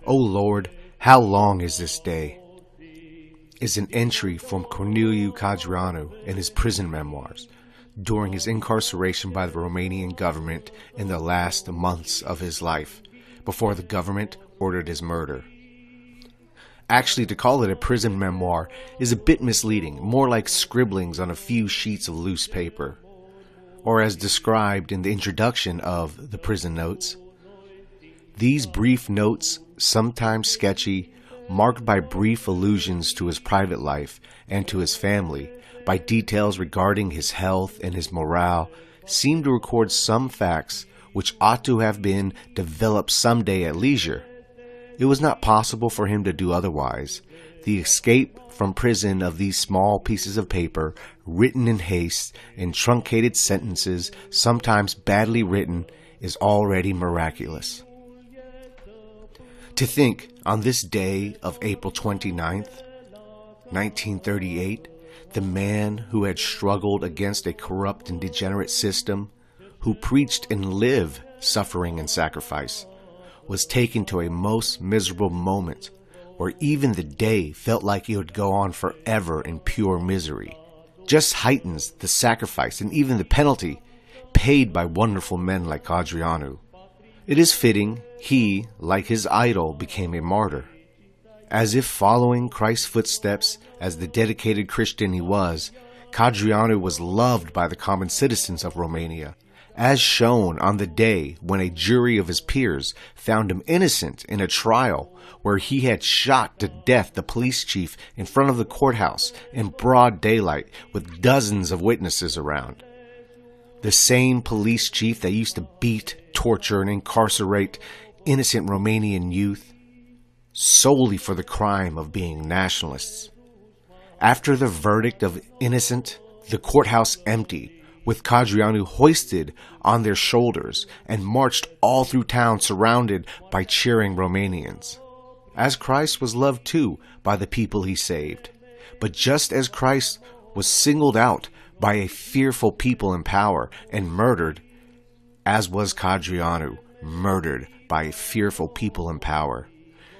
O Lord, how long is this day? Is an entry from Codreanu in his prison memoirs during his incarceration by the Romanian government in the last months of his life, before the government ordered his murder. Actually, to call it a prison memoir is a bit misleading, more like scribblings on a few sheets of loose paper. Or as described in the introduction of the prison notes, these brief notes, sometimes sketchy, marked by brief allusions to his private life and to his family, by details regarding his health and his morale, seem to record some facts which ought to have been developed someday at leisure. It was not possible for him to do otherwise. The escape from prison of these small pieces of paper, written in haste, in truncated sentences, sometimes badly written, is already miraculous. To think, on this day of April 29th, 1938, the man who had struggled against a corrupt and degenerate system, who preached and lived suffering and sacrifice, was taken to a most miserable moment where even the day felt like it would go on forever in pure misery, just heightens the sacrifice and even the penalty paid by wonderful men like Codreanu. It is fitting he, like his idol, became a martyr. As if following Christ's footsteps as the dedicated Christian he was, Codreanu was loved by the common citizens of Romania, as shown on the day when a jury of his peers found him innocent in a trial where he had shot to death the police chief in front of the courthouse in broad daylight with dozens of witnesses around. The same police chief that used to beat, torture, and incarcerate innocent Romanian youth solely for the crime of being nationalists. After the verdict of innocent, the courthouse emptied, with Codreanu hoisted on their shoulders, and marched all through town surrounded by cheering Romanians. As Christ was loved too by the people he saved. But just as Christ was singled out by a fearful people in power and murdered, as was Codreanu murdered by a fearful people in power,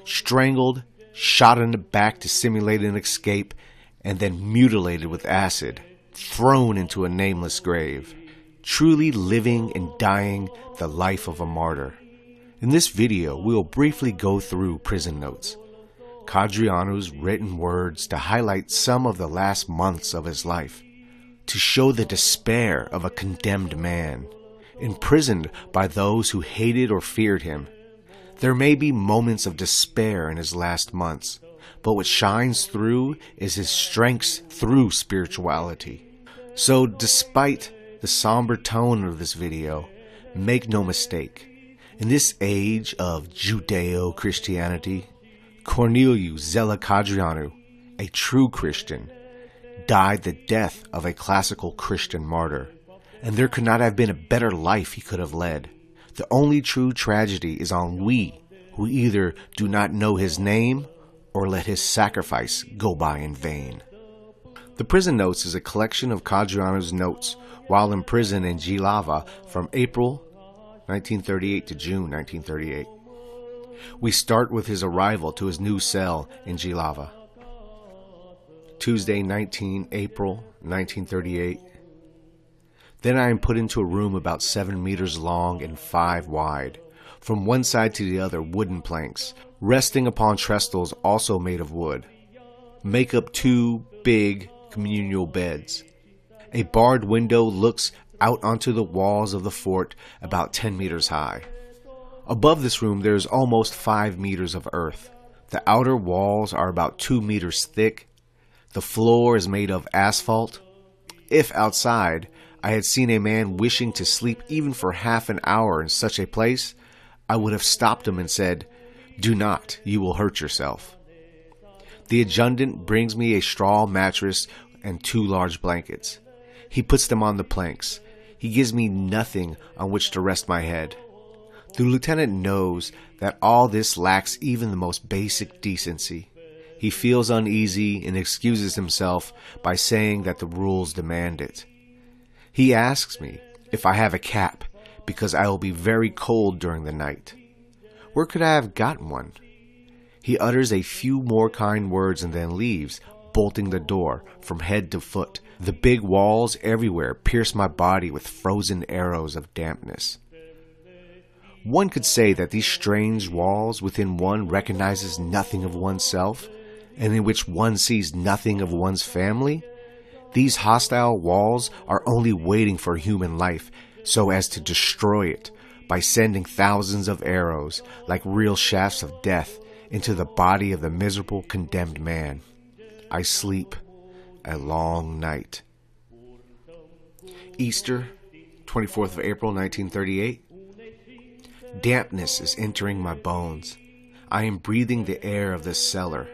strangled, shot in the back to simulate an escape, and then mutilated with acid, thrown into a nameless grave, truly living and dying the life of a martyr. In this video, we will briefly go through prison notes, Codreanu's written words to highlight some of the last months of his life, to show the despair of a condemned man, imprisoned by those who hated or feared him. There may be moments of despair in his last months, but what shines through is his strength through spirituality. So despite the somber tone of this video, make no mistake, in this age of Judeo-Christianity, Corneliu Zela Codreanu, a true Christian, died the death of a classical Christian martyr, and there could not have been a better life he could have led. The only true tragedy is on we, who either do not know his name or let his sacrifice go by in vain. The Prison Notes is a collection of Codreanu's notes while in prison in Jilava from April 1938 to June 1938. We start with his arrival to his new cell in Jilava. Tuesday, 19 April 1938. Then I am put into a room about 7 meters long and 5 wide. From one side to the other, wooden planks, resting upon trestles also made of wood, make up 2 big communal beds. A barred window looks out onto the walls of the fort about 10 meters high. Above this room there is almost 5 meters of earth. The outer walls are about 2 meters thick. The floor is made of asphalt. If outside I had seen a man wishing to sleep even for half an hour in such a place, I would have stopped him and said, "Do not, you will hurt yourself." The adjutant brings me a straw mattress and 2 large blankets. He puts them on the planks. He gives me nothing on which to rest my head. The lieutenant knows that all this lacks even the most basic decency. He feels uneasy and excuses himself by saying that the rules demand it. He asks me if I have a cap, because I will be very cold during the night. Where could I have gotten one? He utters a few more kind words and then leaves, bolting the door from head to foot. The big walls everywhere pierce my body with frozen arrows of dampness. One could say that these strange walls within one recognizes nothing of oneself, and in which one sees nothing of one's family. These hostile walls are only waiting for human life so as to destroy it by sending thousands of arrows like real shafts of death into the body of the miserable condemned man. I sleep a long night. Easter, 24th of April, 1938. Dampness is entering my bones. I am breathing the air of this cellar.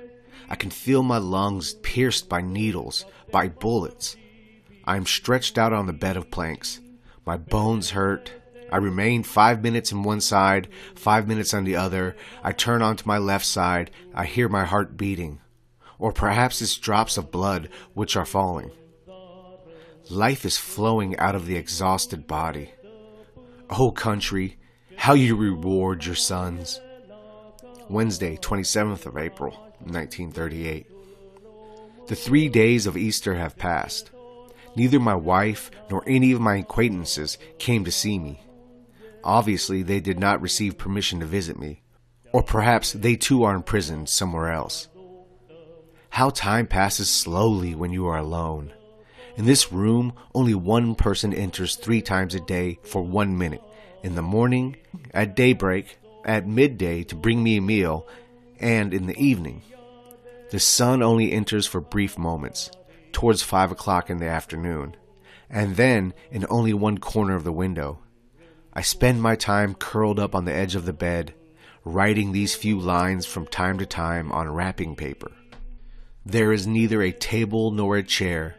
I can feel my lungs pierced by needles, by bullets. I am stretched out on the bed of planks. My bones hurt. I remain 5 minutes on one side, 5 minutes on the other. I turn onto my left side. I hear my heart beating. Or perhaps it's drops of blood which are falling. Life is flowing out of the exhausted body. Oh country, how you reward your sons. Wednesday, 27th of April, 1938. The 3 days of Easter have passed. Neither my wife nor any of my acquaintances came to see me. Obviously, they did not receive permission to visit me. Or perhaps they too are imprisoned somewhere else. How time passes slowly when you are alone. In this room, only one person enters 3 times a day for 1 minute. In the morning, at daybreak, at midday to bring me a meal, and in the evening. The sun only enters for brief moments, towards 5 o'clock in the afternoon, and then in only one corner of the window. I spend my time curled up on the edge of the bed, writing these few lines from time to time on wrapping paper. There is neither a table nor a chair.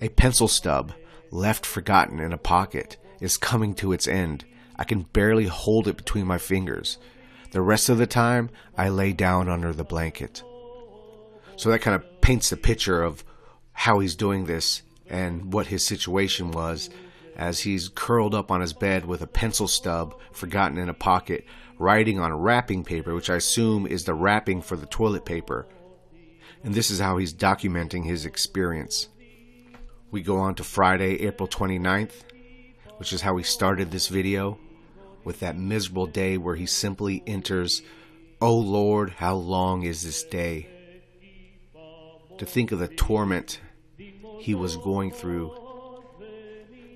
A pencil stub, left forgotten in a pocket, is coming to its end. I can barely hold it between my fingers. The rest of the time, I lay down under the blanket. So that kind of paints the picture of how he's doing this and what his situation was as he's curled up on his bed with a pencil stub forgotten in a pocket, writing on wrapping paper, which I assume is the wrapping for the toilet paper. And this is how he's documenting his experience. We go on to Friday, April 29th, which is how he started this video, with that miserable day where he simply enters, "O Lord, how long is this day?" To think of the torment he was going through,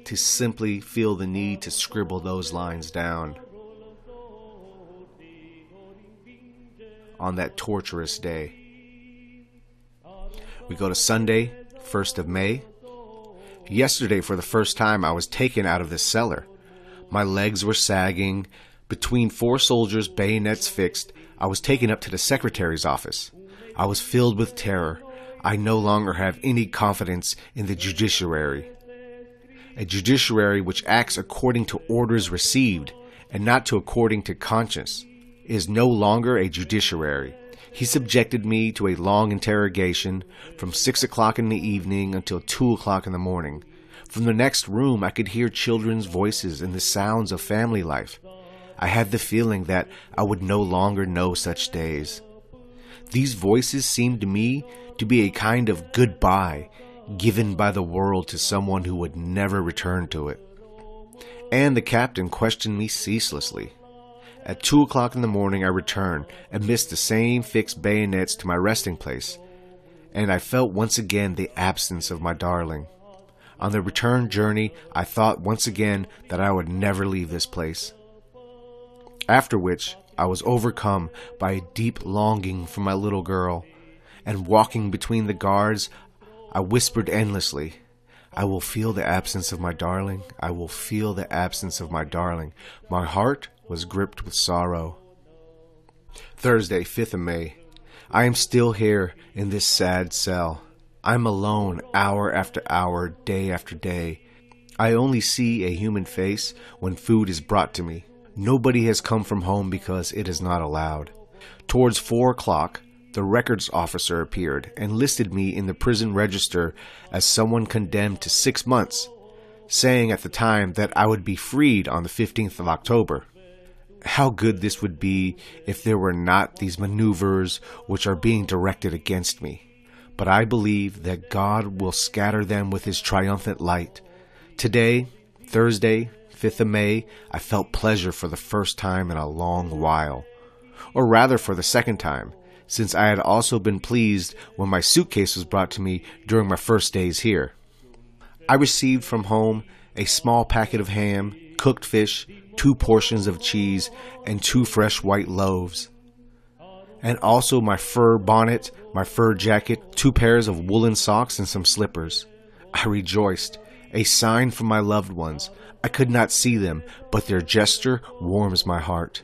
to simply feel the need to scribble those lines down on that torturous day. We go to Sunday, 1st of May. Yesterday, for the first time, I was taken out of the cellar. My legs were sagging. Between 4 soldiers, bayonets fixed, I was taken up to the secretary's office. I was filled with terror. I no longer have any confidence in the judiciary. A judiciary which acts according to orders received and not according to conscience is no longer a judiciary. He subjected me to a long interrogation from 6 o'clock in the evening until 2 o'clock in the morning. From the next room, I could hear children's voices and the sounds of family life. I had the feeling that I would no longer know such days. These voices seemed to me to be a kind of goodbye given by the world to someone who would never return to it. And the captain questioned me ceaselessly. At 2 o'clock in the morning I returned amidst the same fixed bayonets to my resting place, and I felt once again the absence of my darling. On the return journey I thought once again that I would never leave this place. After which I was overcome by a deep longing for my little girl, and walking between the guards I whispered endlessly, "I will feel the absence of my darling. I will feel the absence of my darling." My heart was gripped with sorrow. Thursday, 5th of May. I am still here in this sad cell. I'm alone hour after hour, day after day. I only see a human face when food is brought to me. Nobody has come from home because it is not allowed. Towards 4 o'clock, the records officer appeared and listed me in the prison register as someone condemned to 6 months, saying at the time that I would be freed on the 15th of October. how good this would be if there were not these maneuvers which are being directed against me. But I believe that God will scatter them with his triumphant light. Today, Thursday, 5th of May, I felt pleasure for the first time in a long while. Or rather for the second time, since I had also been pleased when my suitcase was brought to me during my first days here. I received from home a small packet of ham, cooked fish, 2 portions of cheese, and 2 fresh white loaves. And also my fur bonnet, my fur jacket, 2 pairs of woolen socks, and some slippers. I rejoiced, a sign from my loved ones. I could not see them, but their gesture warms my heart.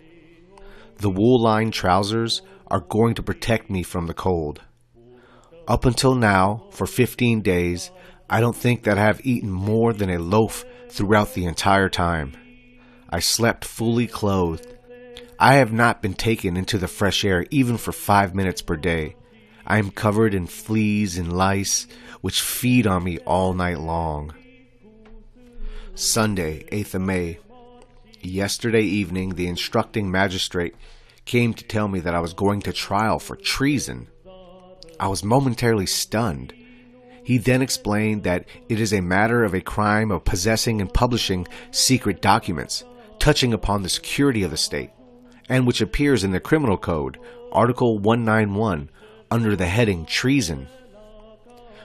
The wool-lined trousers are going to protect me from the cold. Up until now, for 15 days, I don't think that I have eaten more than a loaf throughout the entire time. I slept fully clothed. I have not been taken into the fresh air even for 5 minutes per day. I am covered in fleas and lice, which feed on me all night long. Sunday, 8th of May. Yesterday evening, the instructing magistrate came to tell me that I was going to trial for treason. I was momentarily stunned. He then explained that it is a matter of a crime of possessing and publishing secret documents, touching upon the security of the state, and which appears in the Criminal Code, Article 191, under the heading Treason.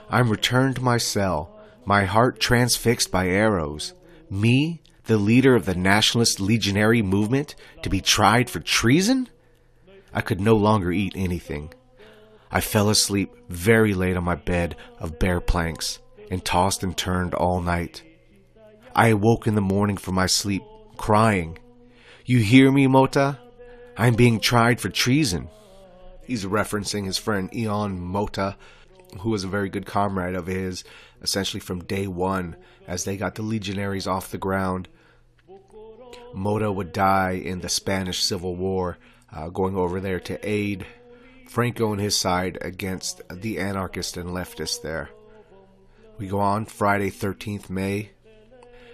I'm returned to my cell, my heart transfixed by arrows. Me, the leader of the Nationalist Legionary movement, to be tried for treason? I could no longer eat anything. I fell asleep very late on my bed of bare planks and tossed and turned all night. I awoke in the morning from my sleep, crying, "You hear me, Mota? I'm being tried for treason." He's referencing his friend Ion Mota, who was a very good comrade of his, essentially from day one, as they got the legionaries off the ground. Mota would die in the Spanish Civil War, going over there to aid Franco and his side against the anarchists and leftists there. We go on, Friday, 13th May.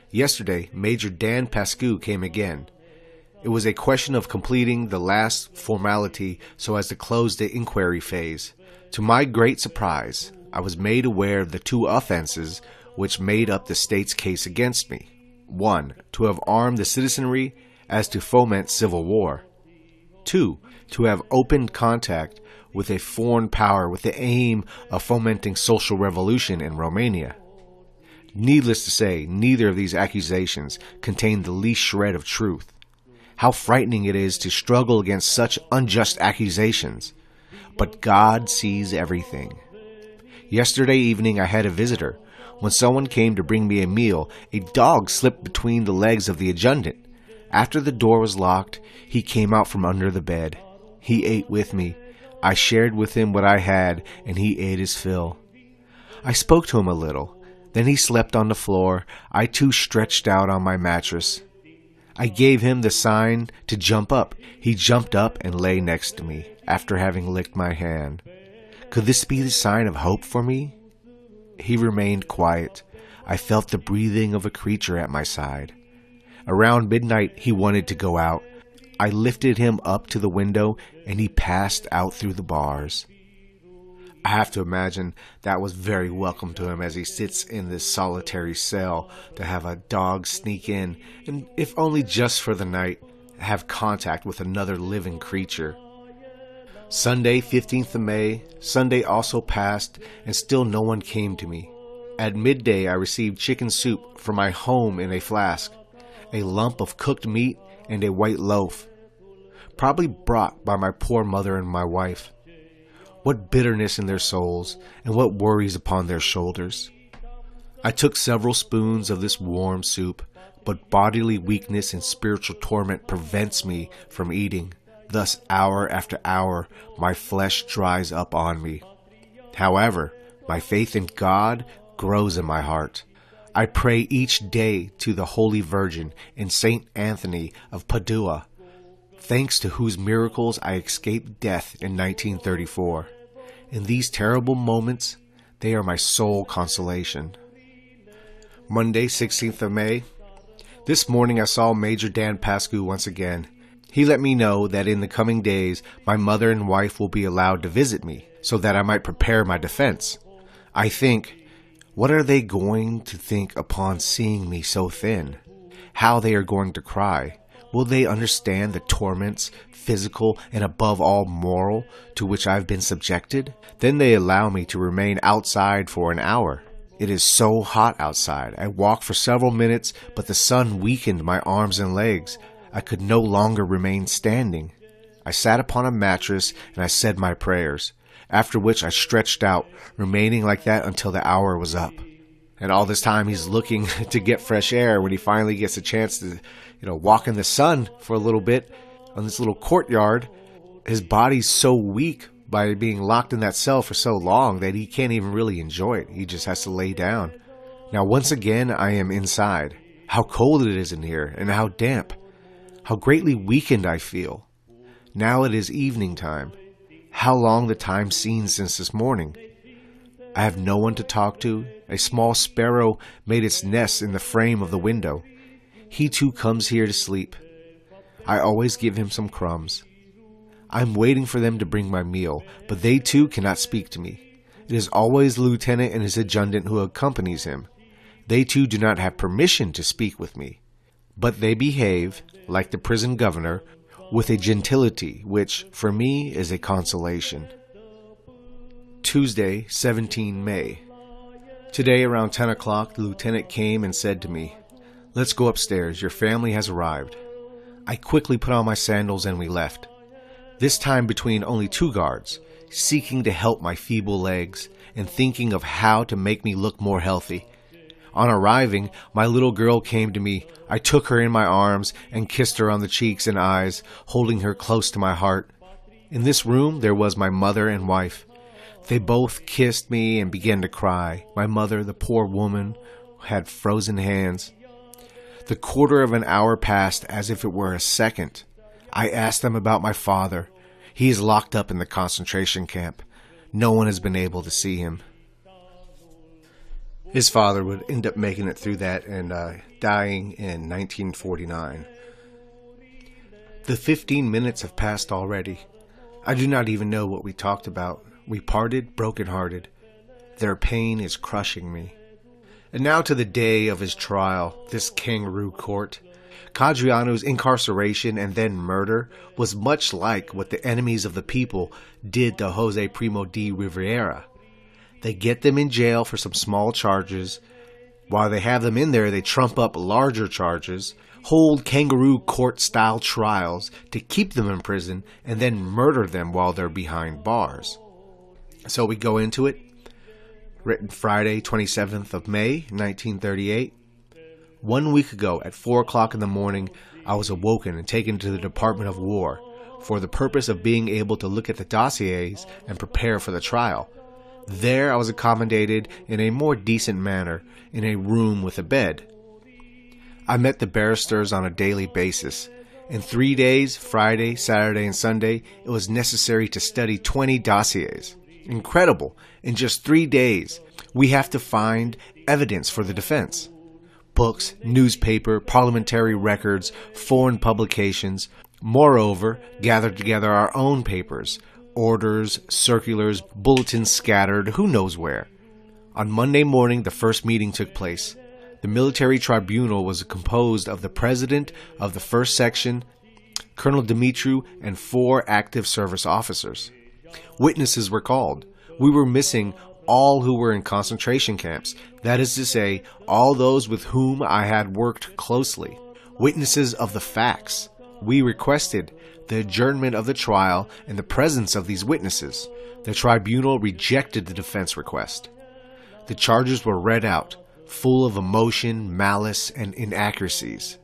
Yesterday, Major Dan Pascu came again. It was a question of completing the last formality so as to close the inquiry phase. To my great surprise, I was made aware of the 2 offenses which made up the state's case against me. 1. To have armed the citizenry as to foment civil war. 2. To have opened contact with a foreign power with the aim of fomenting social revolution in Romania. Needless to say, neither of these accusations contained the least shred of truth. How frightening it is to struggle against such unjust accusations. But God sees everything. Yesterday evening I had a visitor. When someone came to bring me a meal, a dog slipped between the legs of the adjutant. After the door was locked, he came out from under the bed. He ate with me. I shared with him what I had, and he ate his fill. I spoke to him a little. Then he slept on the floor. I too stretched out on my mattress. I gave him the sign to jump up. He jumped up and lay next to me, after having licked my hand. Could this be the sign of hope for me? He remained quiet. I felt the breathing of a creature at my side. Around midnight, he wanted to go out. I lifted him up to the window, and he passed out through the bars. I have to imagine that was very welcome to him as he sits in this solitary cell, to have a dog sneak in, and if only just for the night, have contact with another living creature. Sunday, 15th of May, Sunday also passed, and still no one came to me. At midday I received chicken soup from my home in a flask, a lump of cooked meat, and a white loaf, probably brought by my poor mother and my wife. What bitterness in their souls, and what worries upon their shoulders. I took several spoons of this warm soup, but bodily weakness and spiritual torment prevents me from eating. Thus, hour after hour, my flesh dries up on me. However, my faith in God grows in my heart. I pray each day to the Holy Virgin and Saint Anthony of Padua, thanks to whose miracles I escaped death in 1934. In these terrible moments, they are my sole consolation. Monday, 16th of May. This morning I saw Major Dan Pascu once again. He let me know that in the coming days my mother and wife will be allowed to visit me so that I might prepare my defense. I think, what are they going to think upon seeing me so thin? How they are going to cry? Will they understand the torments, physical and above all moral, to which I have been subjected? Then they allow me to remain outside for an hour. It is so hot outside. I walked for several minutes, but the sun weakened my arms and legs. I could no longer remain standing. I sat upon a mattress and I said my prayers, after which I stretched out, remaining like that until the hour was up. And all this time he's looking to get fresh air when he finally gets a chance to, walk in the sun for a little bit on this little courtyard. His body's so weak by being locked in that cell for so long that he can't even really enjoy it. He just has to lay down. Now once again I am inside. How cold it is in here and how damp. How greatly weakened I feel. Now it is evening time. How long the time seems since this morning. I have no one to talk to. A small sparrow made its nest in the frame of the window. He too comes here to sleep. I always give him some crumbs. I am waiting for them to bring my meal, but they too cannot speak to me. It is always the lieutenant and his adjutant who accompanies him. They too do not have permission to speak with me, but they behave, like the prison governor, with a gentility which, for me, is a consolation. Tuesday, 17 May. Today around 10 o'clock, the lieutenant came and said to me, "Let's go upstairs, your family has arrived." I quickly put on my sandals and we left. This time between only 2 guards, seeking to help my feeble legs and thinking of how to make me look more healthy. On arriving, my little girl came to me. I took her in my arms and kissed her on the cheeks and eyes, holding her close to my heart. In this room there was my mother and wife. They both kissed me and began to cry. My mother, the poor woman, had frozen hands. The quarter of an hour passed as if it were a second. I asked them about my father. He is locked up in the concentration camp. No one has been able to see him. His father would end up making it through that and dying in 1949. The 15 minutes have passed already. I do not even know what we talked about. We parted broken-hearted. Their pain is crushing me. And now to the day of his trial, this kangaroo court. Codreanu's incarceration and then murder was much like what the enemies of the people did to Jose Primo de Rivera. They get them in jail for some small charges. While they have them in there, they trump up larger charges, hold kangaroo court-style trials to keep them in prison, and then murder them while they're behind bars. So we go into it. Written Friday, 27th of May, 1938. 1 week ago, at 4 o'clock in the morning, I was awoken and taken to the Department of War for the purpose of being able to look at the dossiers and prepare for the trial. There I was accommodated in a more decent manner in a room with a bed. I met the barristers on a daily basis. In 3 days, Friday, Saturday, and Sunday, it was necessary to study 20 dossiers. Incredible! In just 3 days, we have to find evidence for the defense. Books, newspaper, parliamentary records, foreign publications. Moreover, gather together our own papers, orders, circulars, bulletins scattered who knows where. On Monday morning, the first meeting took place. The military tribunal was composed of the president of the first section, Colonel Dumitru, and 4 active service officers. Witnesses were called. We were missing all who were in concentration camps, that is to say, all those with whom I had worked closely. Witnesses of the facts. We requested the adjournment of the trial in the presence of these witnesses. The tribunal rejected the defense request. The charges were read out, full of emotion, malice, and inaccuracies.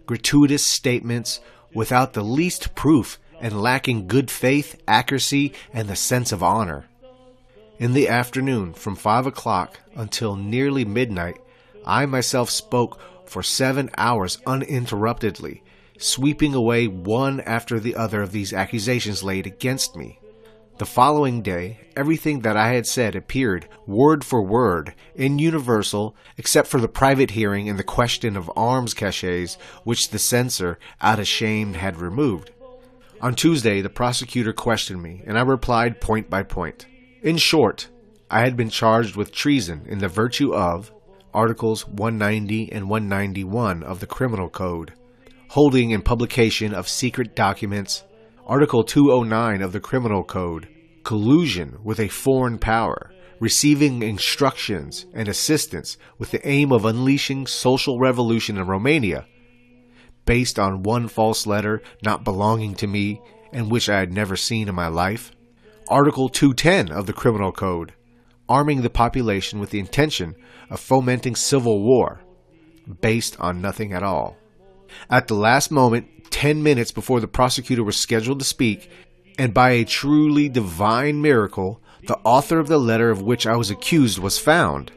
Gratuitous statements without the least proof and lacking good faith, accuracy, and the sense of honor. In the afternoon, from 5 o'clock until nearly midnight, I myself spoke for 7 hours uninterruptedly, sweeping away one after the other of these accusations laid against me. The following day, everything that I had said appeared, word for word, in universal, except for the private hearing and the question of arms caches, which the censor, out of shame, had removed. On Tuesday, the prosecutor questioned me, and I replied point by point. In short, I had been charged with treason in the virtue of Articles 190 and 191 of the Criminal Code, holding in publication of secret documents, Article 209 of the Criminal Code, collusion with a foreign power, receiving instructions and assistance with the aim of unleashing social revolution in Romania, based on one false letter not belonging to me and which I had never seen in my life. Article 210 of the Criminal Code, arming the population with the intention of fomenting civil war, based on nothing at all. At the last moment, 10 minutes before the prosecutor was scheduled to speak, and by a truly divine miracle, the author of the letter of which I was accused was found.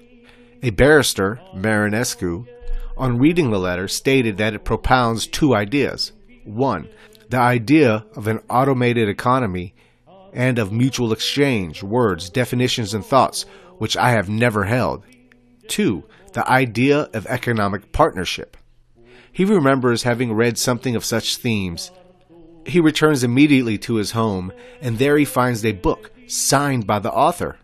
A barrister, Marinescu, on reading the letter, stated that it propounds two ideas. One, the idea of an automated economy and of mutual exchange, words, definitions, and thoughts, which I have never held. Two, the idea of economic partnership. He remembers having read something of such themes. He returns immediately to his home, and there he finds a book signed by the author.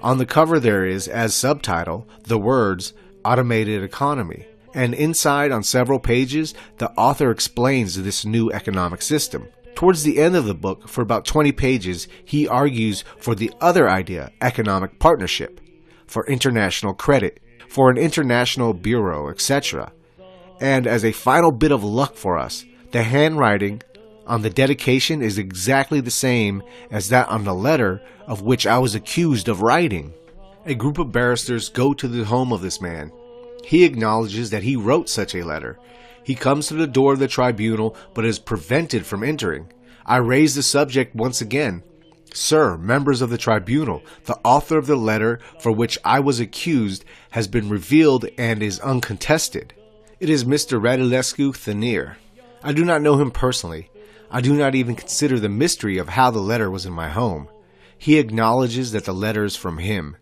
On the cover there is, as subtitle, the words, Automated Economy. And inside, on several pages, the author explains this new economic system. Towards the end of the book, for about 20 pages, he argues for the other idea, economic partnership, for international credit, for an international bureau, etc. And as a final bit of luck for us, the handwriting on the dedication is exactly the same as that on the letter of which I was accused of writing. A group of barristers go to the home of this man. He acknowledges that he wrote such a letter. He comes to the door of the tribunal, but is prevented from entering. I raise the subject once again. Sir, members of the tribunal, the author of the letter for which I was accused has been revealed and is uncontested. It is Mr. Radulescu Thanir. I do not know him personally. I do not even consider the mystery of how the letter was in my home. He acknowledges that the letter is from him,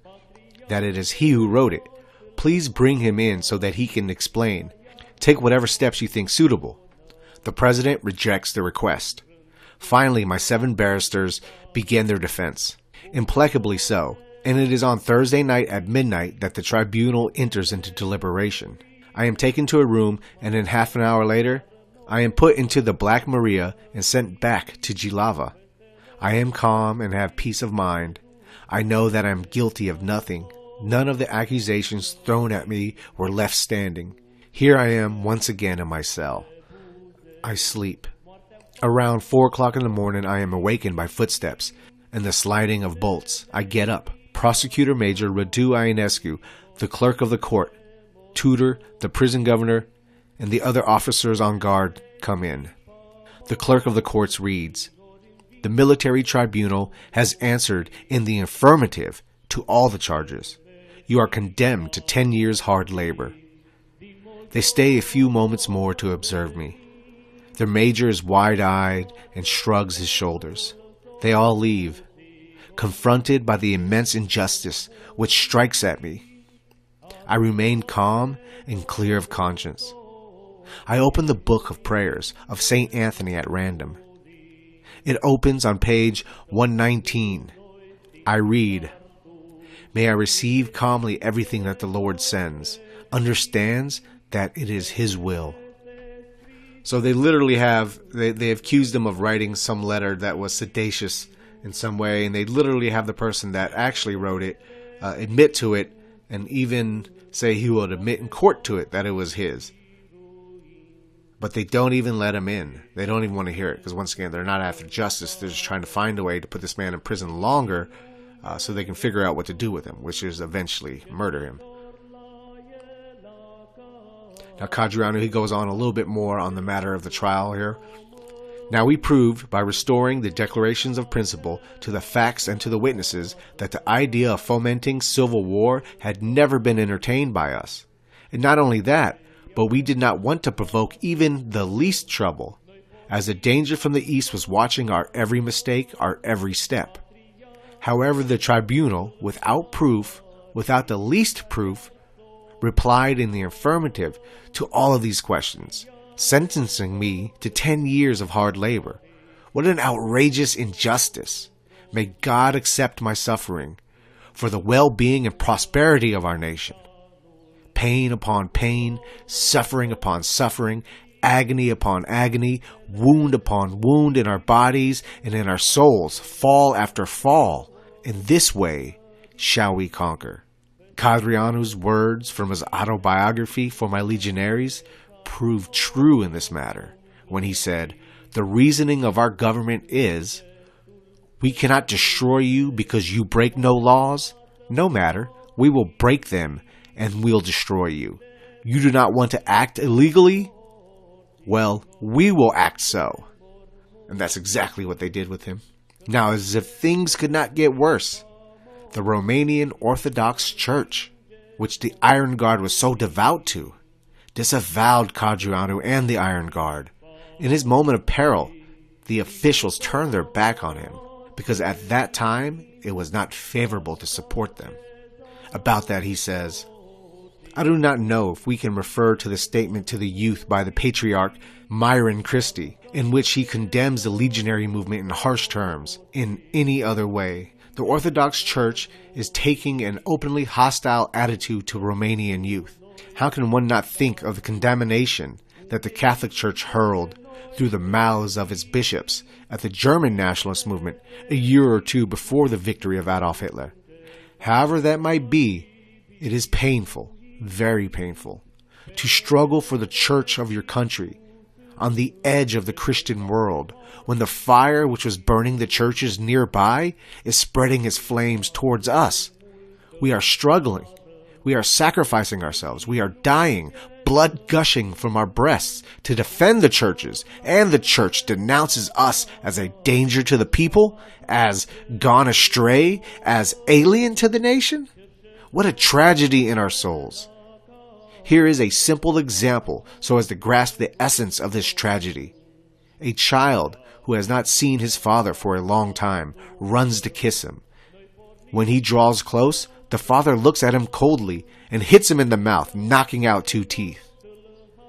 that it is he who wrote it. Please bring him in so that he can explain. Take whatever steps you think suitable. The president rejects the request. Finally, my 7 barristers begin their defense. Implacably so, and it is on Thursday night at midnight that the tribunal enters into deliberation. I am taken to a room, and in half an hour later, I am put into the Black Maria and sent back to Jilava. I am calm and have peace of mind. I know that I am guilty of nothing. None of the accusations thrown at me were left standing. Here I am once again in my cell. I sleep. Around 4 o'clock in the morning, I am awakened by footsteps and the sliding of bolts. I get up. Prosecutor Major Radu Ionescu, the clerk of the court, Tudor, the prison governor, and the other officers on guard come in. The clerk of the courts reads, "The military tribunal has answered in the affirmative to all the charges. You are condemned to 10 years hard labor." They stay a few moments more to observe me. The major is wide-eyed and shrugs his shoulders. They all leave, confronted by the immense injustice which strikes at me. I remain calm and clear of conscience. I open the book of prayers of St. Anthony at random. It opens on page 119. I read, "May I receive calmly everything that the Lord sends, understands that it is His will." So they literally they accused him of writing some letter that was seditious in some way, and they literally have the person that actually wrote it admit to it, and even say he would admit in court to it that it was his. But they don't even let him in. They don't even want to hear it, because once again, they're not after justice. They're just trying to find a way to put this man in prison longer so they can figure out what to do with him, which is eventually murder him. Now, Codreanu, he goes on a little bit more on the matter of the trial here. "Now we proved, by restoring the declarations of principle to the facts and to the witnesses, that the idea of fomenting civil war had never been entertained by us. And not only that, but we did not want to provoke even the least trouble, as the danger from the east was watching our every mistake, our every step. However, the tribunal, without proof, without the least proof, replied in the affirmative to all of these questions, sentencing me to 10 years of hard labor, What an outrageous injustice. May God accept my suffering for the well-being and prosperity of our nation. Pain upon pain, suffering upon suffering, agony upon agony, wound upon wound in our bodies and in our souls, fall after fall. In this way shall we conquer. Codreanu's words from his autobiography, For My Legionaries, proved true in this matter when he said, "The reasoning of our government is, we cannot destroy you because you break no laws. No matter, we will break them and we'll destroy you. You do not want to act illegally? Well, we will act so." And that's exactly what they did with him. Now, as if things could not get worse, the Romanian Orthodox Church, which the Iron Guard was so devout to, disavowed Codreanu and the Iron Guard. In his moment of peril, the officials turned their back on him, because at that time, it was not favorable to support them. About that, he says, "I do not know if we can refer to the statement to the youth by the Patriarch Myron Christie, in which he condemns the legionary movement in harsh terms, in any other way. The Orthodox Church is taking an openly hostile attitude to Romanian youth. How can one not think of the condemnation that the Catholic Church hurled through the mouths of its bishops at the German nationalist movement a year or two before the victory of Adolf Hitler? However that might be, it is painful, very painful, to struggle for the church of your country, on the edge of the Christian world, when the fire which was burning the churches nearby is spreading its flames towards us. We are struggling. We are sacrificing ourselves. We are dying, blood gushing from our breasts to defend the churches, and the church denounces us as a danger to the people, as gone astray, as alien to the nation? What a tragedy in our souls. Here is a simple example so as to grasp the essence of this tragedy. A child who has not seen his father for a long time runs to kiss him. When he draws close, the father looks at him coldly and hits him in the mouth, knocking out 2 teeth.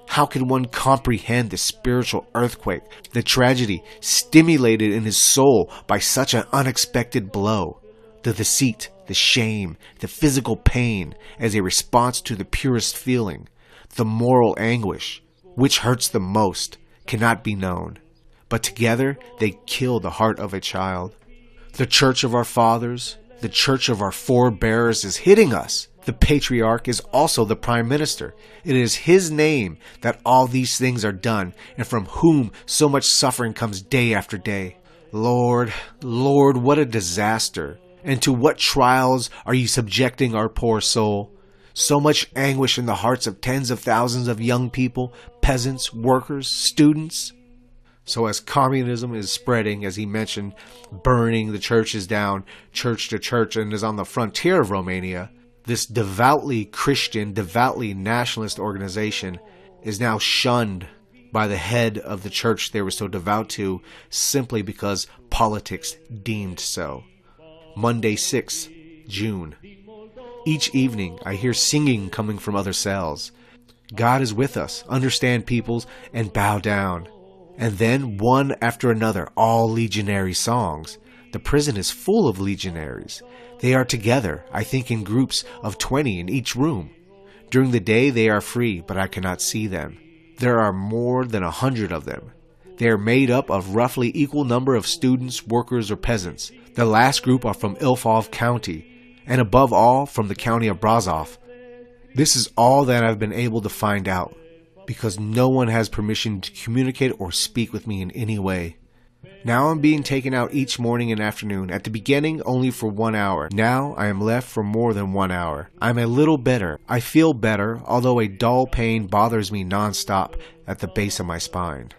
How can one comprehend the spiritual earthquake, the tragedy stimulated in his soul by such an unexpected blow? The deceit, the shame, the physical pain as a response to the purest feeling, the moral anguish, which hurts the most, cannot be known. But together they kill the heart of a child. The church of our fathers, the church of our forebears is hitting us. The patriarch is also the prime minister. It is his name that all these things are done, and from whom so much suffering comes day after day. Lord, Lord, what a disaster! And to what trials are you subjecting our poor soul? So much anguish in the hearts of tens of thousands of young people, peasants, workers, students. So as communism is spreading, as he mentioned, burning the churches down, church to church, and is on the frontier of Romania, this devoutly Christian, devoutly nationalist organization is now shunned by the head of the church they were so devout to, simply because politics deemed so. Monday, 6th June. Each evening I hear singing coming from other cells. God is with us, understand peoples, and bow down. And then, one after another, all legionary songs. The prison is full of legionaries. They are together, I think in groups of 20 in each room. During the day they are free, but I cannot see them. There are more than 100 of them. They are made up of roughly equal number of students, workers, or peasants. The last group are from Ilfov County, and above all, from the county of Brazov. This is all that I've been able to find out, because no one has permission to communicate or speak with me in any way. Now I'm being taken out each morning and afternoon, at the beginning only for 1 hour. Now I am left for more than 1 hour. I'm a little better. I feel better, although a dull pain bothers me non-stop at the base of my spine.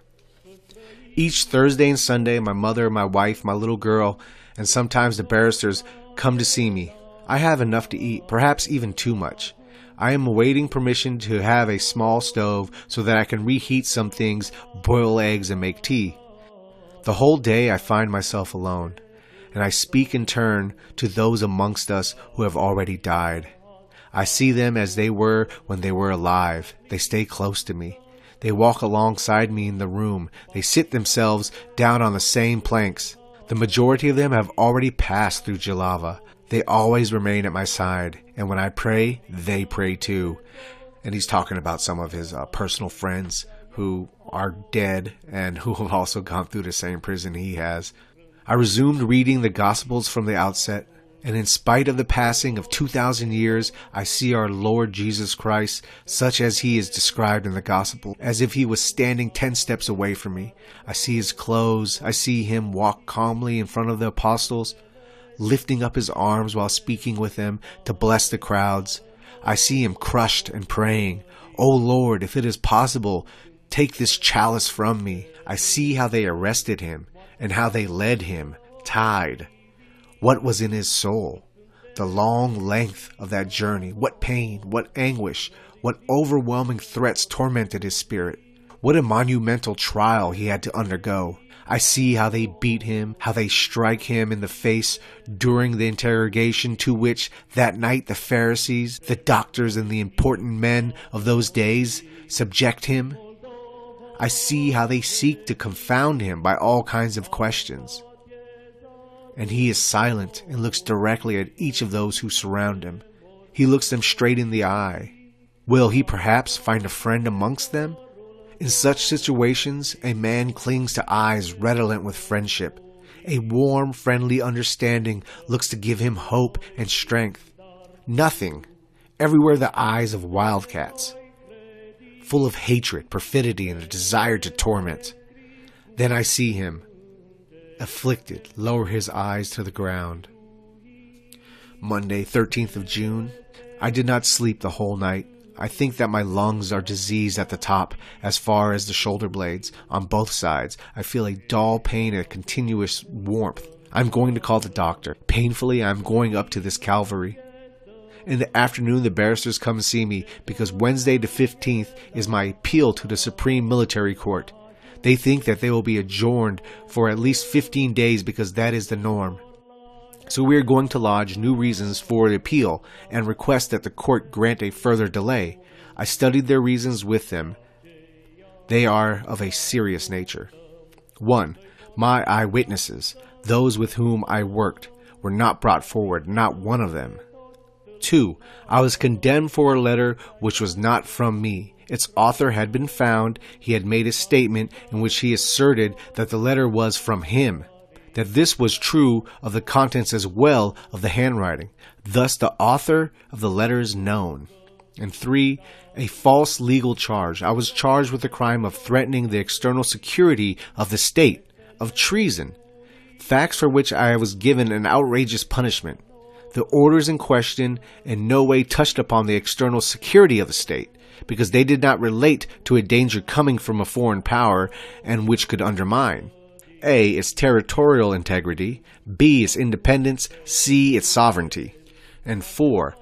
Each Thursday and Sunday, my mother, my wife, my little girl, and sometimes the barristers come to see me. I have enough to eat, perhaps even too much. I am awaiting permission to have a small stove so that I can reheat some things, boil eggs, and make tea. The whole day I find myself alone, and I speak in turn to those amongst us who have already died. I see them as they were when they were alive. They stay close to me. They walk alongside me in the room. They sit themselves down on the same planks. The majority of them have already passed through Jalava. They always remain at my side, and when I pray, they pray too. And he's talking about some of his personal friends who are dead and who have also gone through the same prison he has. I resumed reading the Gospels from the outset, and in spite of the passing of 2,000 years, I see our Lord Jesus Christ, such as he is described in the Gospel, as if he was standing 10 steps away from me. I see his clothes. I see him walk calmly in front of the apostles, lifting up his arms while speaking with them to bless the crowds. I see him crushed and praying, "O Lord, if it is possible, take this chalice from me." I see how they arrested him and how they led him, tied. What was in his soul? The long length of that journey. What pain, what anguish, what overwhelming threats tormented his spirit. What a monumental trial he had to undergo. I see how they beat him, how they strike him in the face during the interrogation to which that night the Pharisees, the doctors, and the important men of those days subject him. I see how they seek to confound him by all kinds of questions. And he is silent and looks directly at each of those who surround him. He looks them straight in the eye. Will he perhaps find a friend amongst them? In such situations, a man clings to eyes redolent with friendship. A warm, friendly understanding looks to give him hope and strength. Nothing. Everywhere the eyes of wildcats, full of hatred, perfidy, and a desire to torment. Then I see him, afflicted, lower his eyes to the ground. Monday, 13th of June. I did not sleep the whole night. I think that my lungs are diseased at the top, as far as the shoulder blades. On both sides, I feel a dull pain and a continuous warmth. I'm going to call the doctor. Painfully, I'm going up to this Calvary. In the afternoon, the barristers come and see me because Wednesday the 15th is my appeal to the Supreme Military Court. They think that they will be adjourned for at least 15 days because that is the norm. So we are going to lodge new reasons for the appeal and request that the court grant a further delay. I studied their reasons with them. They are of a serious nature. 1. My eyewitnesses, those with whom I worked, were not brought forward, not one of them. 2. I was condemned for a letter which was not from me. Its author had been found. He had made a statement in which he asserted that the letter was from him, that this was true of the contents as well of the handwriting. Thus the author of the letter is known. And 3, a false legal charge. I was charged with the crime of threatening the external security of the state, of treason, facts for which I was given an outrageous punishment. The orders in question in no way touched upon the external security of the state, because they did not relate to a danger coming from a foreign power and which could undermine A, its territorial integrity, B, its independence, C, its sovereignty. And 4,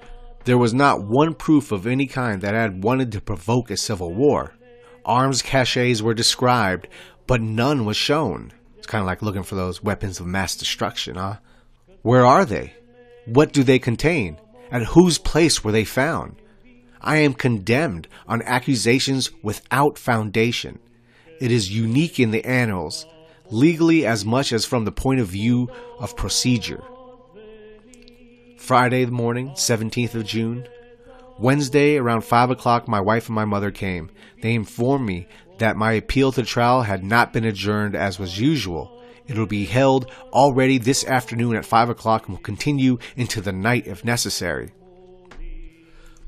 there was not one proof of any kind that I had wanted to provoke a civil war. Arms caches were described, but none was shown. It's kind of like looking for those weapons of mass destruction, huh? Where are they? What do they contain? At whose place were they found? I am condemned on accusations without foundation. It is unique in the annals, legally as much as from the point of view of procedure. Friday morning, 17th of June. Wednesday, around 5 o'clock, my wife and my mother came. They informed me that my appeal to trial had not been adjourned as was usual. It will be held already this afternoon at 5 o'clock and will continue into the night if necessary.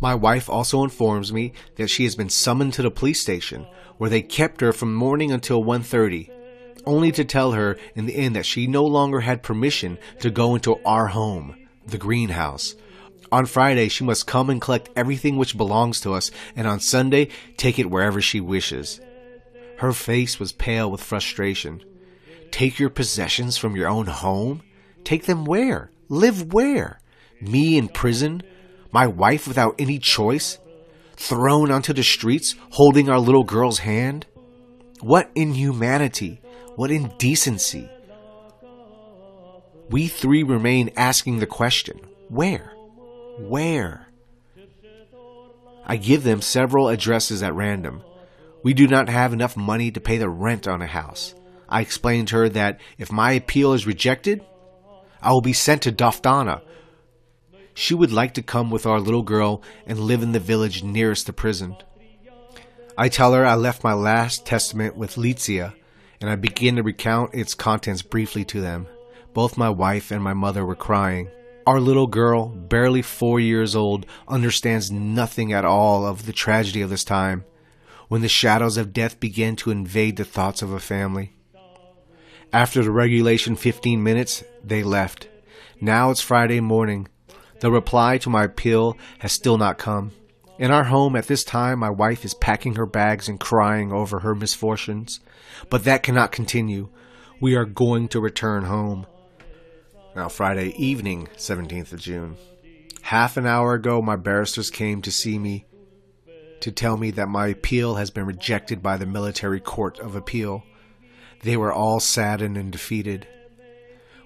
My wife also informs me that she has been summoned to the police station, where they kept her from morning until 1:30, only to tell her in the end that she no longer had permission to go into our home, the greenhouse. On Friday, she must come and collect everything which belongs to us, and on Sunday, take it wherever she wishes. Her face was pale with frustration. Take your possessions from your own home? Take them where? Live where? Me in prison? My wife without any choice? Thrown onto the streets, holding our little girl's hand? What inhumanity! What indecency! We three remain asking the question, where? Where? I give them several addresses at random. We do not have enough money to pay the rent on a house. I explained to her that if my appeal is rejected, I will be sent to Doftana. She would like to come with our little girl and live in the village nearest the prison. I tell her I left my last testament with Litzia, and I begin to recount its contents briefly to them. Both my wife and my mother were crying. Our little girl, barely 4 years old, understands nothing at all of the tragedy of this time, when the shadows of death begin to invade the thoughts of a family. After the regulation 15 minutes, they left. Now it's Friday morning. The reply to my appeal has still not come. In our home at this time, my wife is packing her bags and crying over her misfortunes. But that cannot continue. We are going to return home. Now, Friday evening, 17th of June. Half an hour ago, my barristers came to see me to tell me that my appeal has been rejected by the military court of appeal. They were all saddened and defeated.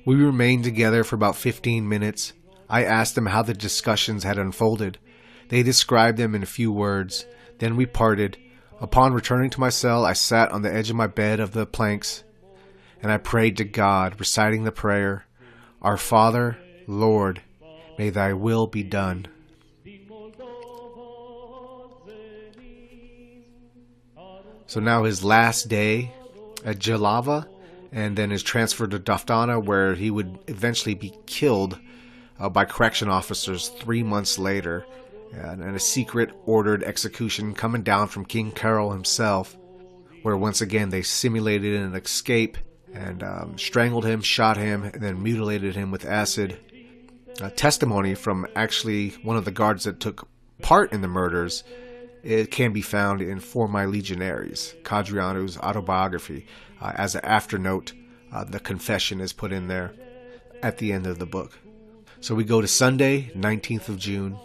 We remained together for about 15 minutes. I asked them how the discussions had unfolded. They described them in a few words. Then we parted. Upon returning to my cell, I sat on the edge of my bed of the planks, and I prayed to God, reciting the prayer, "Our Father, Lord, may thy will be done." So now his last day at Jalava, and then his transfer to Doftana, where he would eventually be killed by correction officers 3 months later, and a secret ordered execution coming down from King Carol himself, where once again they simulated an escape and strangled him, shot him, and then mutilated him with acid. Testimony from actually one of the guards that took part in the murders, it can be found in For My Legionaries, Codreanu's autobiography. As an afternote, the confession is put in there at the end of the book. So we go to Sunday, 19th of June.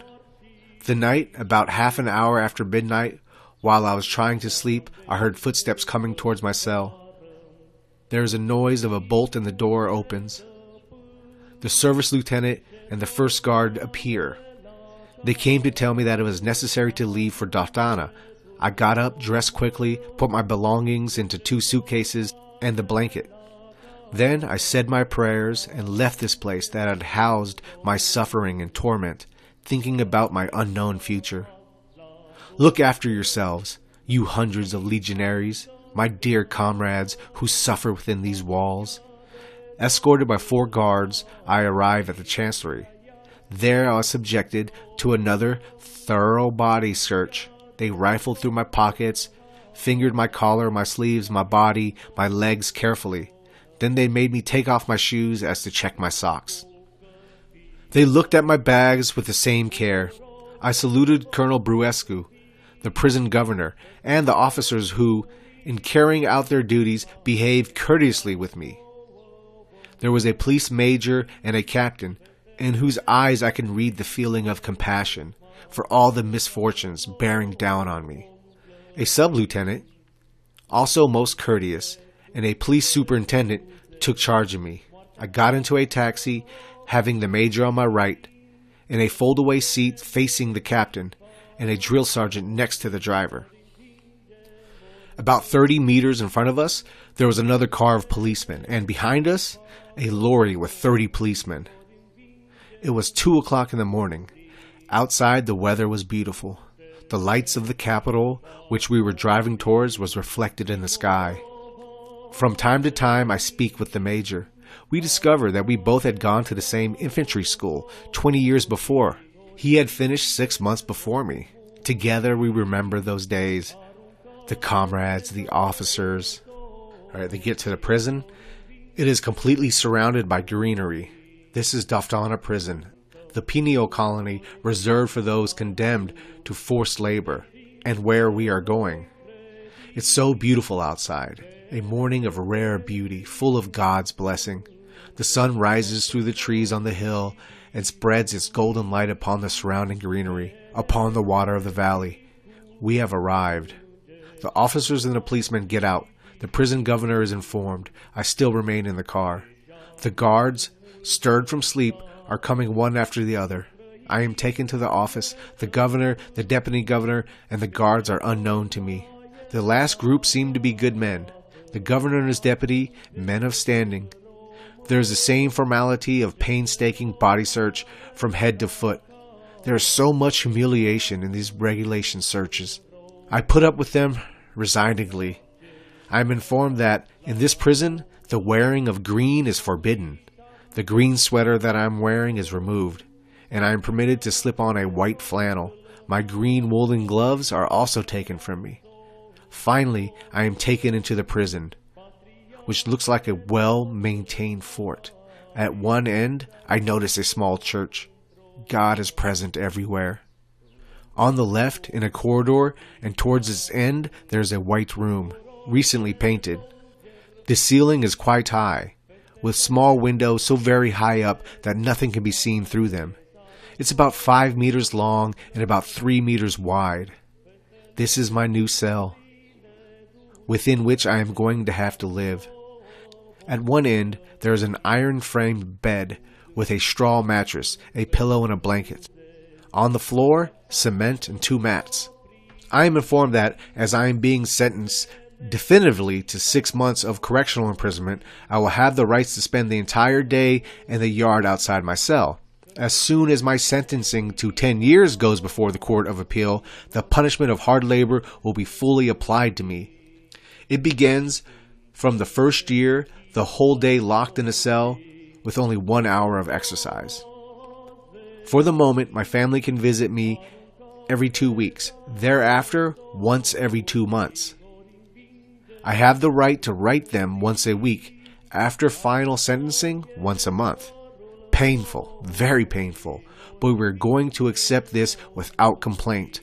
The night, about half an hour after midnight, while I was trying to sleep, I heard footsteps coming towards my cell. There is a noise of a bolt and the door opens. The service lieutenant and the first guard appear. They came to tell me that it was necessary to leave for Doftana. I got up, dressed quickly, put my belongings into 2 suitcases and the blanket. Then I said my prayers and left this place that had housed my suffering and torment, thinking about my unknown future. Look after yourselves, you hundreds of legionaries, my dear comrades who suffer within these walls. Escorted by 4 guards, I arrive at the chancellery. There I was subjected to another thorough body search. They rifled through my pockets, fingered my collar, my sleeves, my body, my legs carefully. Then they made me take off my shoes as to check my socks. They looked at my bags with the same care. I saluted Colonel Bruescu, the prison governor, and the officers who, in carrying out their duties, behaved courteously with me. There was a police major and a captain, in whose eyes I can read the feeling of compassion for all the misfortunes bearing down on me. A sub-lieutenant, also most courteous, and a police superintendent took charge of me. I got into a taxi, having the major on my right, in a foldaway seat facing the captain, and a drill sergeant next to the driver. About 30 meters in front of us, there was another car of policemen, and behind us, a lorry with 30 policemen. It was 2 o'clock in the morning. Outside, the weather was beautiful. The lights of the capital, which we were driving towards, was reflected in the sky. From time to time, I speak with the major. We discover that we both had gone to the same infantry school 20 years before. He had finished 6 months before me. Together, we remember those days. The comrades, the officers. All right, they get to the prison. It is completely surrounded by greenery. This is Doftana Prison, the penal colony reserved for those condemned to forced labor, and where we are going. It's so beautiful outside, a morning of rare beauty, full of God's blessing. The sun rises through the trees on the hill and spreads its golden light upon the surrounding greenery, upon the water of the valley. We have arrived. The officers and the policemen get out. The prison governor is informed. I still remain in the car. The guards, stirred from sleep, are coming one after the other. I am taken to the office. The governor, the deputy governor, and the guards are unknown to me. The last group seemed to be good men, the governor and his deputy, men of standing. There is the same formality of painstaking body search from head to foot. There is so much humiliation in these regulation searches. I put up with them resignedly. I am informed that in this prison, the wearing of green is forbidden. The green sweater that I am wearing is removed, and I am permitted to slip on a white flannel. My green woolen gloves are also taken from me. Finally, I am taken into the prison, which looks like a well-maintained fort. At one end, I notice a small church. God is present everywhere. On the left, in a corridor, and towards its end, there is a white room, recently painted. The ceiling is quite high, with small windows so very high up that nothing can be seen through them. It's about 5 meters long and about 3 meters wide. This is my new cell, within which I am going to have to live. At one end, there is an iron-framed bed with a straw mattress, a pillow, and a blanket. On the floor, cement and 2 mats. I am informed that, as I am being sentenced definitively to 6 months of correctional imprisonment, I will have the rights to spend the entire day in the yard outside my cell. As soon as my sentencing to 10 years goes before the Court of Appeal, the punishment of hard labor will be fully applied to me. It begins from the first year, the whole day locked in a cell with only 1 hour of exercise. For the moment, my family can visit me every 2 weeks. Thereafter, once every 2 months. I have the right to write them once a week. After final sentencing, once a month. Painful, very painful, but we're going to accept this without complaint.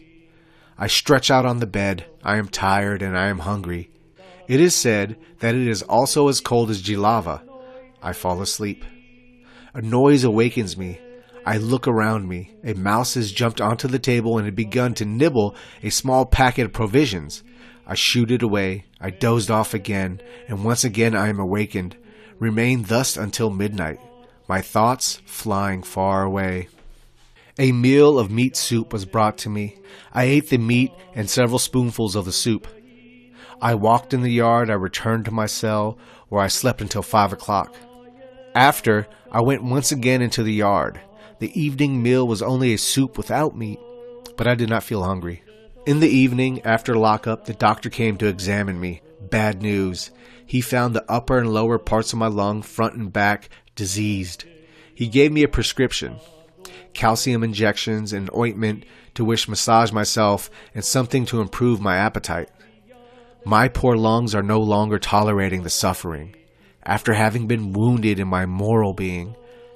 I stretch out on the bed. I am tired and I am hungry. It is said that it is also as cold as Jilava. I fall asleep. A noise awakens me. I look around me. A mouse has jumped onto the table and had begun to nibble a small packet of provisions. I shoot it away. I dozed off again, and once again I am awakened. Remain thus until midnight, my thoughts flying far away. A meal of meat soup was brought to me. I ate the meat and several spoonfuls of the soup. I walked in the yard. I returned to my cell, where I slept until 5 o'clock. After, I went once again into the yard. The evening meal was only a soup without meat, but I did not feel hungry. In the evening, after lockup, the doctor came to examine me. Bad news. He found the upper and lower parts of my lung, front and back, diseased. He gave me a prescription, calcium injections and ointment to which massage myself, and something to improve my appetite. My poor lungs are no longer tolerating the suffering. After having been wounded in my moral being,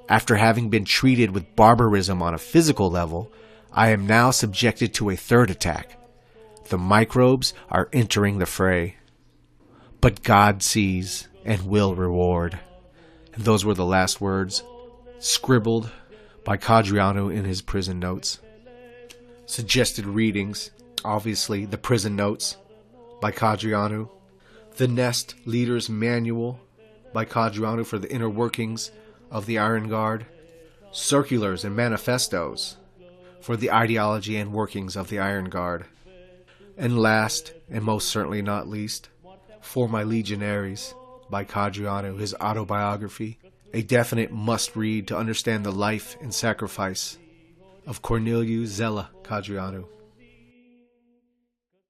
after having been treated with barbarism on a physical level, I am now subjected to a third attack. The microbes are entering the fray. But God sees and will reward. And those were the last words, scribbled by Codreanu in his prison notes. Suggested readings, obviously The Prison Notes by Codreanu, The Nest Leader's Manual by Codreanu for the inner workings of the Iron Guard, Circulars and Manifestos for the ideology and workings of the Iron Guard, and last, and most certainly not least, For My Legionaries by Codreanu, his autobiography, a definite must-read to understand the life and sacrifice of Corneliu Zella Codreanu.